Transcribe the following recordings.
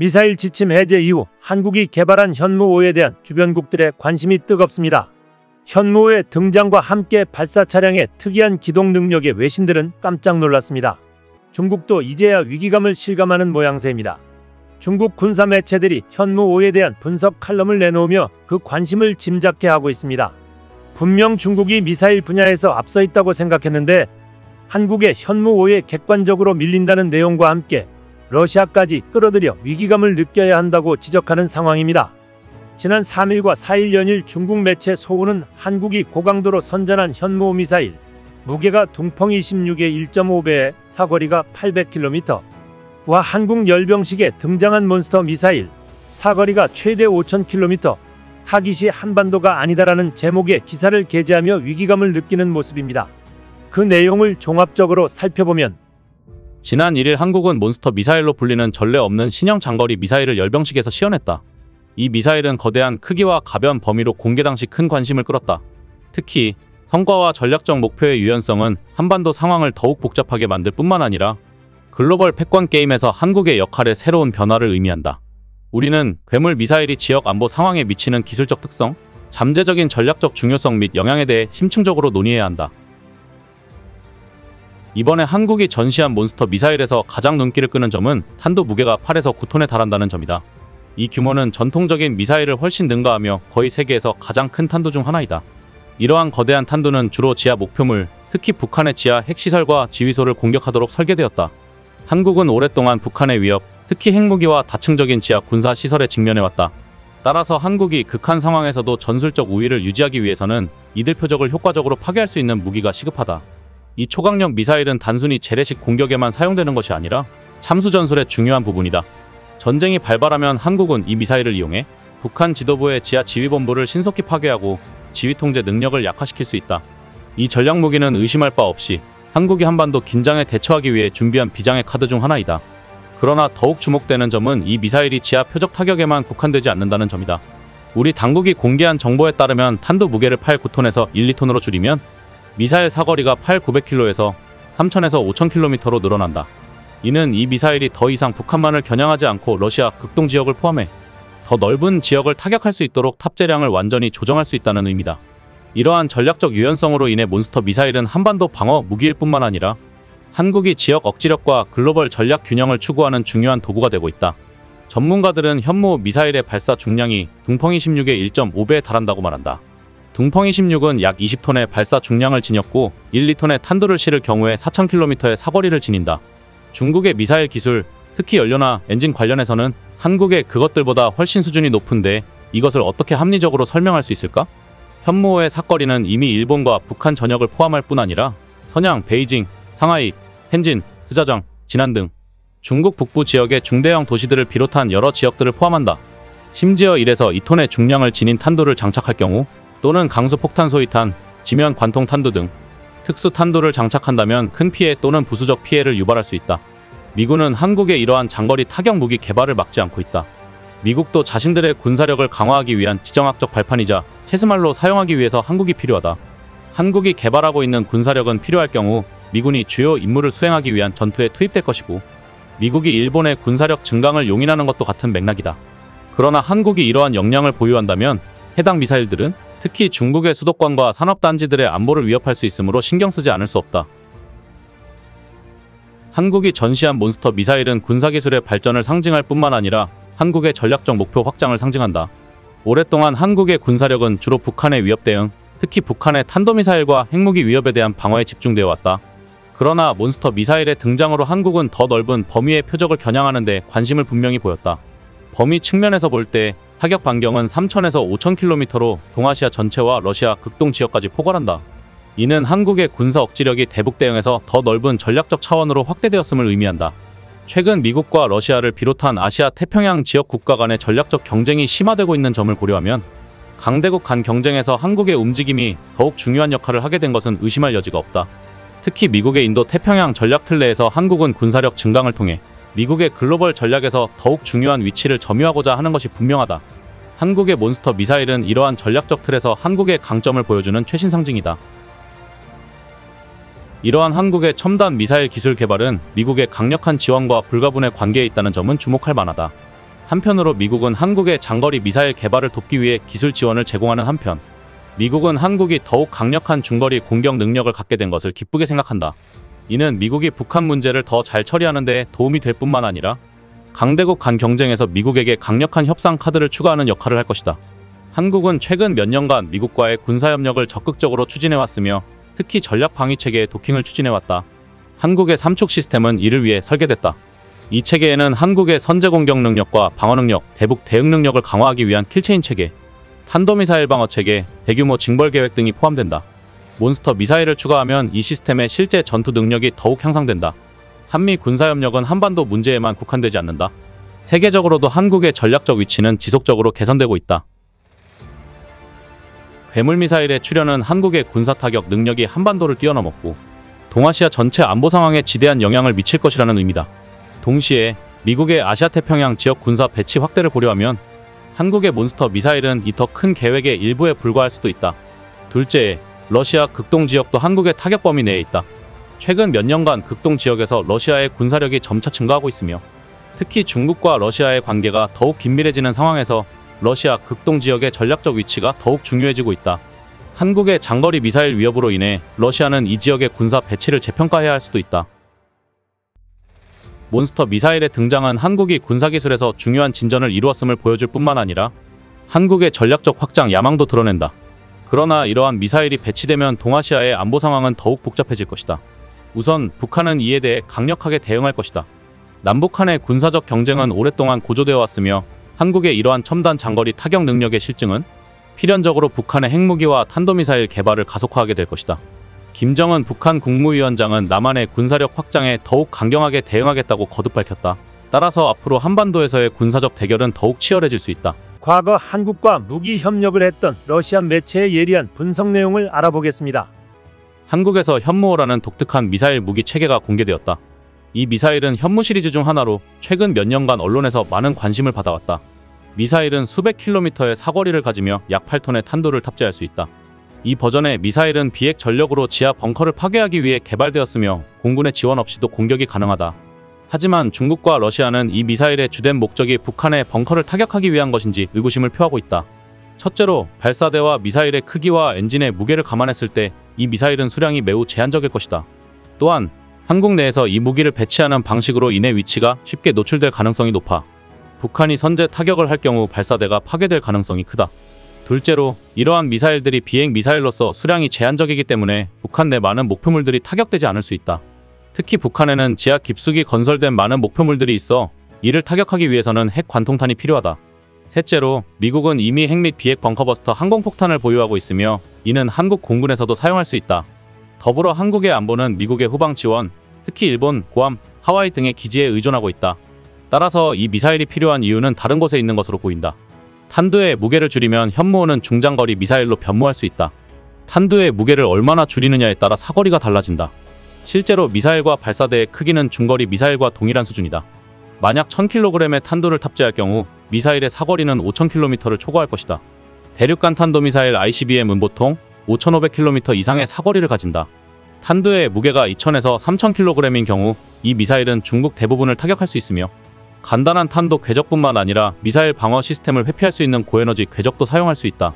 미사일 지침 해제 이후 한국이 개발한 현무5에 대한 주변국들의 관심이 뜨겁습니다. 현무5의 등장과 함께 발사 차량의 특이한 기동 능력에 외신들은 깜짝 놀랐습니다. 중국도 이제야 위기감을 실감하는 모양새입니다. 중국 군사 매체들이 현무5에 대한 분석 칼럼을 내놓으며 그 관심을 짐작케 하고 있습니다. 분명 중국이 미사일 분야에서 앞서 있다고 생각했는데 한국의 현무5에 객관적으로 밀린다는 내용과 함께 러시아까지 끌어들여 위기감을 느껴야 한다고 지적하는 상황입니다. 지난 3일과 4일 연일 중국 매체 소우는 한국이 고강도로 선전한 현무5 미사일, 무게가 둥펑이 16의 1.5배에 사거리가 800km, 와 한국 열병식에 등장한 몬스터 미사일, 사거리가 최대 5000km, 타깃이 한반도가 아니다라는 제목의 기사를 게재하며 위기감을 느끼는 모습입니다. 그 내용을 종합적으로 살펴보면 지난 1일 한국은 몬스터 미사일로 불리는 전례 없는 신형 장거리 미사일을 열병식에서 시연했다. 이 미사일은 거대한 크기와 가변 범위로 공개 당시 큰 관심을 끌었다. 특히 성과와 전략적 목표의 유연성은 한반도 상황을 더욱 복잡하게 만들 뿐만 아니라 글로벌 패권 게임에서 한국의 역할의 새로운 변화를 의미한다. 우리는 괴물 미사일이 지역 안보 상황에 미치는 기술적 특성, 잠재적인 전략적 중요성 및 영향에 대해 심층적으로 논의해야 한다. 이번에 한국이 전시한 몬스터 미사일에서 가장 눈길을 끄는 점은 탄도 무게가 8에서 9톤에 달한다는 점이다. 이 규모는 전통적인 미사일을 훨씬 능가하며 거의 세계에서 가장 큰 탄도 중 하나이다. 이러한 거대한 탄두는 주로 지하 목표물, 특히 북한의 지하 핵시설과 지휘소를 공격하도록 설계되었다. 한국은 오랫동안 북한의 위협, 특히 핵무기와 다층적인 지하 군사시설에 직면해왔다. 따라서 한국이 극한 상황에서도 전술적 우위를 유지하기 위해서는 이들 표적을 효과적으로 파괴할 수 있는 무기가 시급하다. 이 초강력 미사일은 단순히 재래식 공격에만 사용되는 것이 아니라 참수 전술의 중요한 부분이다. 전쟁이 발발하면 한국은 이 미사일을 이용해 북한 지도부의 지하 지휘본부를 신속히 파괴하고 지휘 통제 능력을 약화시킬 수 있다. 이 전략 무기는 의심할 바 없이 한국이 한반도 긴장에 대처하기 위해 준비한 비장의 카드 중 하나이다. 그러나 더욱 주목되는 점은 이 미사일이 지하 표적 타격에만 국한되지 않는다는 점이다. 우리 당국이 공개한 정보에 따르면 탄두 무게를 8-9톤에서 1-2톤으로 줄이면 미사일 사거리가 8-900km에서 3000에서 5000km로 늘어난다. 이는 이 미사일이 더 이상 북한만을 겨냥하지 않고 러시아 극동 지역을 포함해 더 넓은 지역을 타격할 수 있도록 탑재량을 완전히 조정할 수 있다는 의미다. 이러한 전략적 유연성으로 인해 몬스터 미사일은 한반도 방어 무기일 뿐만 아니라 한국이 지역 억지력과 글로벌 전략 균형을 추구하는 중요한 도구가 되고 있다. 전문가들은 현무 미사일의 발사 중량이 둥펑이 16의 1.5배에 달한다고 말한다. 둥펑이 16은 약 20톤의 발사 중량을 지녔고 1-2톤의 탄두를 실을 경우에 4000km의 사거리를 지닌다. 중국의 미사일 기술, 특히 연료나 엔진 관련해서는 한국의 그것들보다 훨씬 수준이 높은데 이것을 어떻게 합리적으로 설명할 수 있을까? 현무5의 사거리는 이미 일본과 북한 전역을 포함할 뿐 아니라 선양, 베이징, 상하이, 텐진, 스자장, 진안 등 중국 북부 지역의 중대형 도시들을 비롯한 여러 지역들을 포함한다. 심지어 1에서 2톤의 중량을 지닌 탄두를 장착할 경우 또는 강수 폭탄 소위탄, 지면 관통 탄두 등 특수 탄두를 장착한다면 큰 피해 또는 부수적 피해를 유발할 수 있다. 미군은 한국의 이러한 장거리 타격 무기 개발을 막지 않고 있다. 미국도 자신들의 군사력을 강화하기 위한 지정학적 발판이자 체스말로 사용하기 위해서 한국이 필요하다. 한국이 개발하고 있는 군사력은 필요할 경우 미군이 주요 임무를 수행하기 위한 전투에 투입될 것이고 미국이 일본의 군사력 증강을 용인하는 것도 같은 맥락이다. 그러나 한국이 이러한 역량을 보유한다면 해당 미사일들은 특히 중국의 수도권과 산업단지들의 안보를 위협할 수 있으므로 신경 쓰지 않을 수 없다. 한국이 전시한 몬스터 미사일은 군사기술의 발전을 상징할 뿐만 아니라 한국의 전략적 목표 확장을 상징한다. 오랫동안 한국의 군사력은 주로 북한의 위협 대응, 특히 북한의 탄도미사일과 핵무기 위협에 대한 방어에 집중되어 왔다. 그러나 몬스터 미사일의 등장으로 한국은 더 넓은 범위의 표적을 겨냥하는 데 관심을 분명히 보였다. 범위 측면에서 볼 때 타격 반경은 3000에서 5000km로 동아시아 전체와 러시아 극동 지역까지 포괄한다. 이는 한국의 군사 억지력이 대북 대응에서 더 넓은 전략적 차원으로 확대되었음을 의미한다. 최근 미국과 러시아를 비롯한 아시아 태평양 지역 국가 간의 전략적 경쟁이 심화되고 있는 점을 고려하면 강대국 간 경쟁에서 한국의 움직임이 더욱 중요한 역할을 하게 된 것은 의심할 여지가 없다. 특히 미국의 인도 태평양 전략 틀 내에서 한국은 군사력 증강을 통해 미국의 글로벌 전략에서 더욱 중요한 위치를 점유하고자 하는 것이 분명하다. 한국의 몬스터 미사일은 이러한 전략적 틀에서 한국의 강점을 보여주는 최신 상징이다. 이러한 한국의 첨단 미사일 기술 개발은 미국의 강력한 지원과 불가분의 관계에 있다는 점은 주목할 만하다. 한편으로 미국은 한국의 장거리 미사일 개발을 돕기 위해 기술 지원을 제공하는 한편, 미국은 한국이 더욱 강력한 중거리 공격 능력을 갖게 된 것을 기쁘게 생각한다. 이는 미국이 북한 문제를 더 잘 처리하는 데 도움이 될 뿐만 아니라 강대국 간 경쟁에서 미국에게 강력한 협상 카드를 추가하는 역할을 할 것이다. 한국은 최근 몇 년간 미국과의 군사협력을 적극적으로 추진해왔으며 특히 전략방위체계의 도킹을 추진해왔다. 한국의 삼축 시스템은 이를 위해 설계됐다. 이 체계에는 한국의 선제공격 능력과 방어능력, 대북 대응 능력을 강화하기 위한 킬체인 체계, 탄도미사일 방어체계, 대규모 징벌계획 등이 포함된다. 몬스터 미사일을 추가하면 이 시스템의 실제 전투 능력이 더욱 향상된다. 한미 군사협력은 한반도 문제에만 국한되지 않는다. 세계적으로도 한국의 전략적 위치는 지속적으로 개선되고 있다. 괴물미사일의 출현은 한국의 군사타격 능력이 한반도를 뛰어넘었고 동아시아 전체 안보 상황에 지대한 영향을 미칠 것이라는 의미다. 동시에 미국의 아시아태평양 지역 군사 배치 확대를 고려하면 한국의 몬스터 미사일은 이 더 큰 계획의 일부에 불과할 수도 있다. 둘째, 러시아 극동 지역도 한국의 타격 범위 내에 있다. 최근 몇 년간 극동 지역에서 러시아의 군사력이 점차 증가하고 있으며 특히 중국과 러시아의 관계가 더욱 긴밀해지는 상황에서 러시아 극동 지역의 전략적 위치가 더욱 중요해지고 있다. 한국의 장거리 미사일 위협으로 인해 러시아는 이 지역의 군사 배치를 재평가해야 할 수도 있다. 몬스터 미사일의 등장은 한국이 군사기술에서 중요한 진전을 이루었음을 보여줄 뿐만 아니라 한국의 전략적 확장 야망도 드러낸다. 그러나 이러한 미사일이 배치되면 동아시아의 안보 상황은 더욱 복잡해질 것이다. 우선 북한은 이에 대해 강력하게 대응할 것이다. 남북한의 군사적 경쟁은 오랫동안 고조되어 왔으며 한국의 이러한 첨단 장거리 타격 능력의 실증은 필연적으로 북한의 핵무기와 탄도미사일 개발을 가속화하게 될 것이다. 김정은 북한 국무위원장은 남한의 군사력 확장에 더욱 강경하게 대응하겠다고 거듭 밝혔다. 따라서 앞으로 한반도에서의 군사적 대결은 더욱 치열해질 수 있다. 과거 한국과 무기 협력을 했던 러시아 매체의 예리한 분석 내용을 알아보겠습니다. 한국에서 현무호라는 독특한 미사일 무기 체계가 공개되었다. 이 미사일은 현무 시리즈 중 하나로 최근 몇 년간 언론에서 많은 관심을 받아왔다. 미사일은 수백 킬로미터의 사거리를 가지며 약 8톤의 탄도를 탑재할 수 있다. 이 버전의 미사일은 비핵 전력으로 지하 벙커를 파괴하기 위해 개발되었으며 공군의 지원 없이도 공격이 가능하다. 하지만 중국과 러시아는 이 미사일의 주된 목적이 북한의 벙커를 타격하기 위한 것인지 의구심을 표하고 있다. 첫째로 발사대와 미사일의 크기와 엔진의 무게를 감안했을 때 이 미사일은 수량이 매우 제한적일 것이다. 또한 한국 내에서 이 무기를 배치하는 방식으로 인해 위치가 쉽게 노출될 가능성이 높아 북한이 선제 타격을 할 경우 발사대가 파괴될 가능성이 크다. 둘째로 이러한 미사일들이 비행 미사일로서 수량이 제한적이기 때문에 북한 내 많은 목표물들이 타격되지 않을 수 있다. 특히 북한에는 지하 깊숙이 건설된 많은 목표물들이 있어 이를 타격하기 위해서는 핵 관통탄이 필요하다. 셋째로 미국은 이미 핵 및 비핵 벙커버스터 항공폭탄을 보유하고 있으며 이는 한국 공군에서도 사용할 수 있다. 더불어 한국의 안보는 미국의 후방 지원, 특히 일본, 구암, 하와이 등의 기지에 의존하고 있다. 따라서 이 미사일이 필요한 이유는 다른 곳에 있는 것으로 보인다. 탄두의 무게를 줄이면 현무호는 중장거리 미사일로 변모할 수 있다. 탄두의 무게를 얼마나 줄이느냐에 따라 사거리가 달라진다. 실제로 미사일과 발사대의 크기는 중거리 미사일과 동일한 수준이다. 만약 1000kg의 탄두를 탑재할 경우 미사일의 사거리는 5000km를 초과할 것이다. 대륙간 탄도미사일 ICBM은 보통 5500km 이상의 사거리를 가진다. 탄두의 무게가 2000에서 3000kg인 경우 이 미사일은 중국 대부분을 타격할 수 있으며 간단한 탄도 궤적뿐만 아니라 미사일 방어 시스템을 회피할 수 있는 고에너지 궤적도 사용할 수 있다.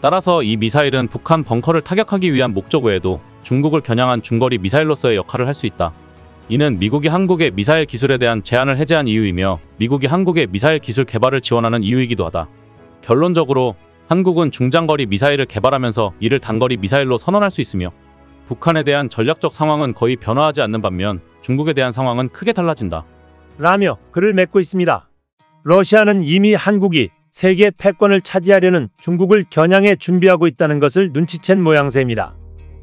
따라서 이 미사일은 북한 벙커를 타격하기 위한 목적 외에도 중국을 겨냥한 중거리 미사일로서의 역할을 할 수 있다. 이는 미국이 한국의 미사일 기술에 대한 제한을 해제한 이유이며 미국이 한국의 미사일 기술 개발을 지원하는 이유이기도 하다. 결론적으로 한국은 중장거리 미사일을 개발하면서 이를 단거리 미사일로 선언할 수 있으며 북한에 대한 전략적 상황은 거의 변화하지 않는 반면 중국에 대한 상황은 크게 달라진다. 라며 글을 맺고 있습니다. 러시아는 이미 한국이 세계 패권을 차지하려는 중국을 겨냥해 준비하고 있다는 것을 눈치챈 모양새입니다.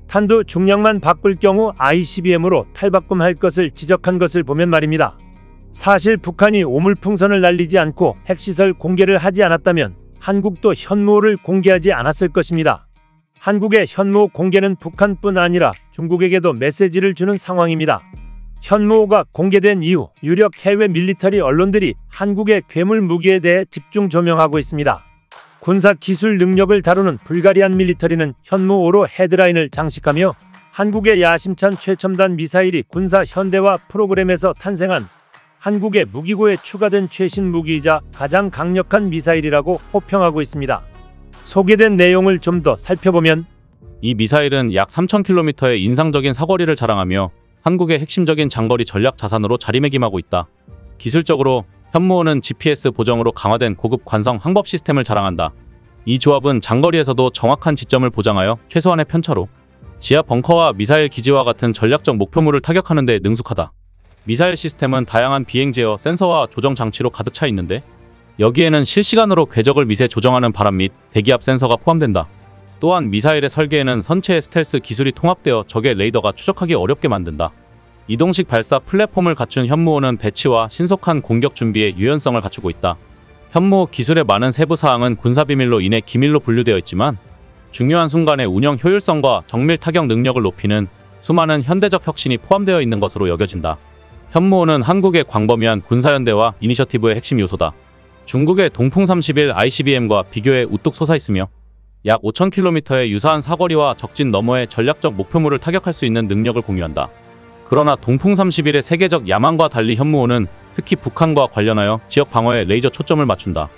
탄두 중량만 바꿀 경우 ICBM으로 탈바꿈할 것을 지적한 것을 보면 말입니다. 사실 북한이 오물풍선을 날리지 않고 핵시설 공개를 하지 않았다면 한국도 현무호를 공개하지 않았을 것입니다. 한국의 현무호 공개는 북한뿐 아니라 중국에게도 메시지를 주는 상황입니다. 현무호가 공개된 이후 유력 해외 밀리터리 언론들이 한국의 괴물 무기에 대해 집중 조명하고 있습니다. 군사 기술 능력을 다루는 불가리안 밀리터리는 현무호로 헤드라인을 장식하며 한국의 야심찬 최첨단 미사일이 군사 현대화 프로그램에서 탄생한 한국의 무기고에 추가된 최신 무기이자 가장 강력한 미사일이라고 호평하고 있습니다. 소개된 내용을 좀 더 살펴보면 이 미사일은 약 3,000km의 인상적인 사거리를 자랑하며 한국의 핵심적인 장거리 전략 자산으로 자리매김하고 있다. 기술적으로 현무호는 GPS 보정으로 강화된 고급 관성 항법 시스템을 자랑한다. 이 조합은 장거리에서도 정확한 지점을 보장하여 최소한의 편차로 지하 벙커와 미사일 기지와 같은 전략적 목표물을 타격하는 데 능숙하다. 미사일 시스템은 다양한 비행 제어, 센서와 조정 장치로 가득 차 있는데 여기에는 실시간으로 궤적을 미세 조정하는 바람 및 대기압 센서가 포함된다. 또한 미사일의 설계에는 선체의 스텔스 기술이 통합되어 적의 레이더가 추적하기 어렵게 만든다. 이동식 발사 플랫폼을 갖춘 현무호는 배치와 신속한 공격 준비에 유연성을 갖추고 있다. 현무호 기술의 많은 세부 사항은 군사비밀로 인해 기밀로 분류되어 있지만 중요한 순간의 운영 효율성과 정밀 타격 능력을 높이는 수많은 현대적 혁신이 포함되어 있는 것으로 여겨진다. 현무호는 한국의 광범위한 군사연대와 이니셔티브의 핵심 요소다. 중국의 동풍 31 ICBM과 비교해 우뚝 솟아있으며 약 5,000km의 유사한 사거리와 적진 너머의 전략적 목표물을 타격할 수 있는 능력을 공유한다. 그러나 동풍 31의 세계적 야망과 달리 현무호는 특히 북한과 관련하여 지역 방어에 레이저 초점을 맞춘다.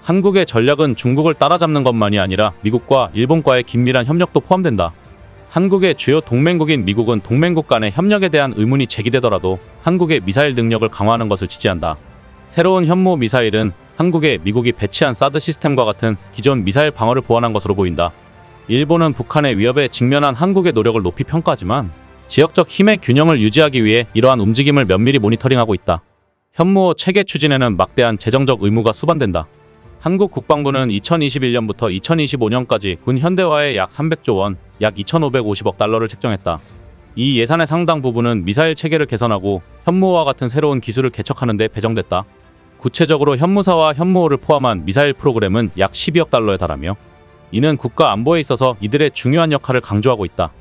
한국의 전략은 중국을 따라잡는 것만이 아니라 미국과 일본과의 긴밀한 협력도 포함된다. 한국의 주요 동맹국인 미국은 동맹국 간의 협력에 대한 의문이 제기되더라도 한국의 미사일 능력을 강화하는 것을 지지한다. 새로운 현무호 미사일은 한국에 미국이 배치한 사드 시스템과 같은 기존 미사일 방어를 보완한 것으로 보인다. 일본은 북한의 위협에 직면한 한국의 노력을 높이 평가하지만 지역적 힘의 균형을 유지하기 위해 이러한 움직임을 면밀히 모니터링하고 있다. 현무호 체계 추진에는 막대한 재정적 의무가 수반된다. 한국 국방부는 2021년부터 2025년까지 군 현대화에 약 300조 원, 약 2,550억 달러를 책정했다. 이 예산의 상당 부분은 미사일 체계를 개선하고 현무호와 같은 새로운 기술을 개척하는 데 배정됐다. 구체적으로 현무사와 현무호를 포함한 미사일 프로그램은 약 12억 달러에 달하며 이는 국가 안보에 있어서 이들의 중요한 역할을 강조하고 있다.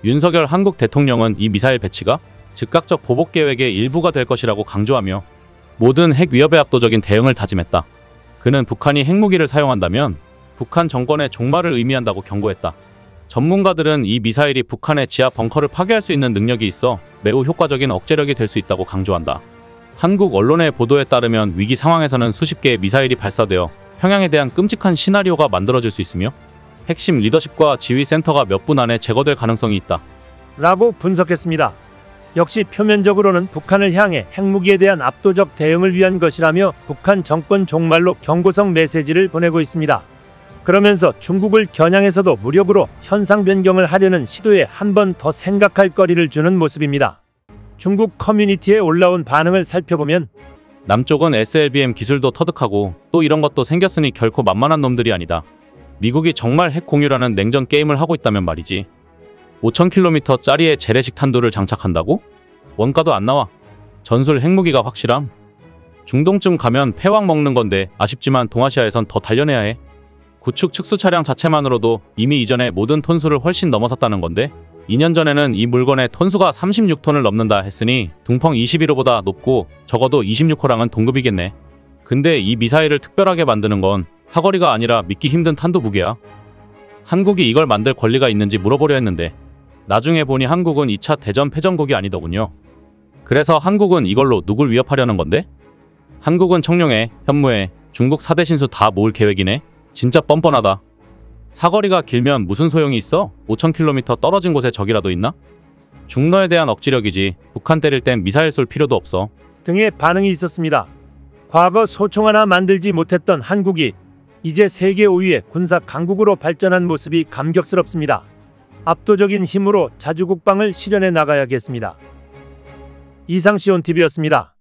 윤석열 한국 대통령은 이 미사일 배치가 즉각적 보복 계획의 일부가 될 것이라고 강조하며 모든 핵 위협에 압도적인 대응을 다짐했다. 그는 북한이 핵무기를 사용한다면 북한 정권의 종말을 의미한다고 경고했다. 전문가들은 이 미사일이 북한의 지하 벙커를 파괴할 수 있는 능력이 있어 매우 효과적인 억제력이 될 수 있다고 강조한다. 한국 언론의 보도에 따르면 위기 상황에서는 수십 개의 미사일이 발사되어 평양에 대한 끔찍한 시나리오가 만들어질 수 있으며 핵심 리더십과 지휘 센터가 몇 분 안에 제거될 가능성이 있다. 라고 분석했습니다. 역시 표면적으로는 북한을 향해 핵무기에 대한 압도적 대응을 위한 것이라며 북한 정권 종말로 경고성 메시지를 보내고 있습니다. 그러면서 중국을 겨냥해서도 무력으로 현상 변경을 하려는 시도에 한 번 더 생각할 거리를 주는 모습입니다. 중국 커뮤니티에 올라온 반응을 살펴보면 남쪽은 SLBM 기술도 터득하고 또 이런 것도 생겼으니 결코 만만한 놈들이 아니다. 미국이 정말 핵 공유라는 냉전 게임을 하고 있다면 말이지. 5,000km짜리의 재래식 탄두를 장착한다고? 원가도 안 나와. 전술 핵무기가 확실함. 중동쯤 가면 패왕 먹는 건데 아쉽지만 동아시아에선 더 단련해야 해. 구축 특수 차량 자체만으로도 이미 이전에 모든 톤수를 훨씬 넘어섰다는 건데 2년 전에는 이 물건의 톤수가 36톤을 넘는다 했으니 둥펑 21호보다 높고 적어도 26호랑은 동급이겠네. 근데 이 미사일을 특별하게 만드는 건 사거리가 아니라 믿기 힘든 탄도 무게야. 한국이 이걸 만들 권리가 있는지 물어보려 했는데 나중에 보니 한국은 2차 대전 패전국이 아니더군요. 그래서 한국은 이걸로 누굴 위협하려는 건데? 한국은 청룡에, 현무에, 중국 4대 신수 다 모을 계획이네. 진짜 뻔뻔하다. 사거리가 길면 무슨 소용이 있어? 5,000km 떨어진 곳에 적이라도 있나? 중러에 대한 억지력이지 북한 때릴 땐 미사일 쏠 필요도 없어. 등의 반응이 있었습니다. 과거 소총 하나 만들지 못했던 한국이 이제 세계 5위의 군사 강국으로 발전한 모습이 감격스럽습니다. 압도적인 힘으로 자주국방을 실현해 나가야겠습니다. 이상 시온TV였습니다.